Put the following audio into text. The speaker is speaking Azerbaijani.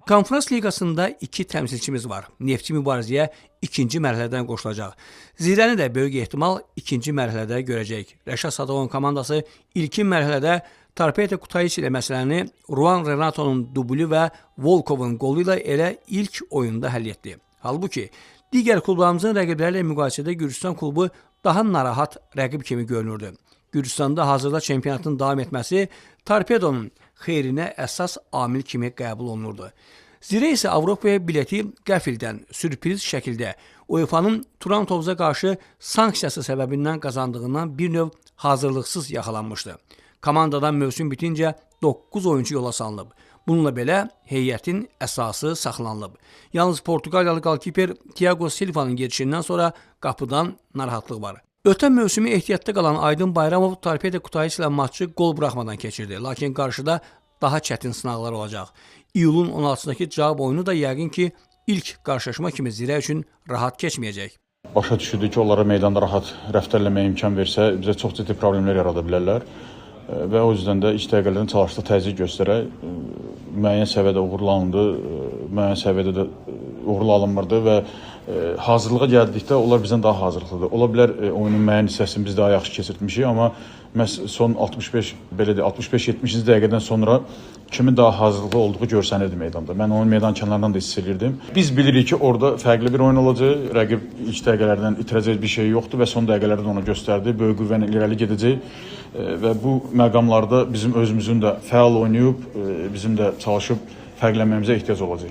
Konferans liqasında iki təmsilçimiz var. Neftçi mübarizəyə ikinci mərhələdən qoşulacaq. Zirəni də böyük ehtimal ikinci mərhələdə görəcək. Rəşad Sadovun komandası ilkin mərhələdə Torpedo Kutaisi ilə məsələni Ruan Renatonun dublu və Volkovun qolu ilə elə ilk oyunda həll etdi. Halbuki, digər klublarımızın rəqibləri ilə müqayisədə Gürcüstan klubu daha narahat rəqib kimi görünürdü. Gürcüstanda hazırda çempionatın davam etməsi Torpedonun xeyrinə əsas amil kimi qəbul olunurdu. Zirə isə Avropaya bileti qəfildən, sürpriz şəkildə UEFA-nın Turan Tovuza qarşı sanksiyası səbəbindən qazandığından bir növ hazırlıqsız yaxalanmışdı. Komandadan mövsüm bitincə 9 oyuncu yola salınıb. Bununla belə heyətin əsası saxlanılıb. Yalnız Portuqaliyalı qalkiper Thiago Silva'nın gedişindən sonra qapıdan narahatlıq var. Ötən mövsümü ehtiyatda qalan Aydın Bayramov Torpedo Kutaisi ilə maçı qol buraxmadan keçirdi. Lakin qarşıda daha çətin sınaqlar olacaq. İyulun 16-dakı cavab oyunu da yəqin ki, ilk qarşılaşma kimi Zirə üçün rahat keçməyəcək. Başa düşürdük ki, onlara meydanda rahat rəftar eləməyə imkan versə, bizə çox ciddi problemlər yarada bilərlər. Və o yüzden də ilk dəqiqələrdən çalışdıq təzyiq göstərək. Müəyyən səviyyədə uğurlu alındı, müəyyən səviyyədə də uğurlu alınmırdı və hazırlığa gəldikdə onlar bizdən daha hazırlıqlıdır. Ola bilər oyunun müəyyən hissəsini biz daha yaxşı keçirtmişik, amma məhz son 65-70-ci dəqiqədən sonra kimin daha hazırlıqlı olduğu görsənirdi meydanda. Mən onun meydan kənarından da hiss edirdim. Biz bilirik ki, orada fərqli bir oyun olacaq. Rəqib ilk dəqiqələrdən itirəcək bir şey yoxdur və son dəqiqələrdə onu göstərdi. Böyük qüvvəni irəli gedəcək və bu məqamlarda bizim özümüzün də fəal oynayıb, bizim də çalışıb fərqlənməyimizə ehtiyac olacaq.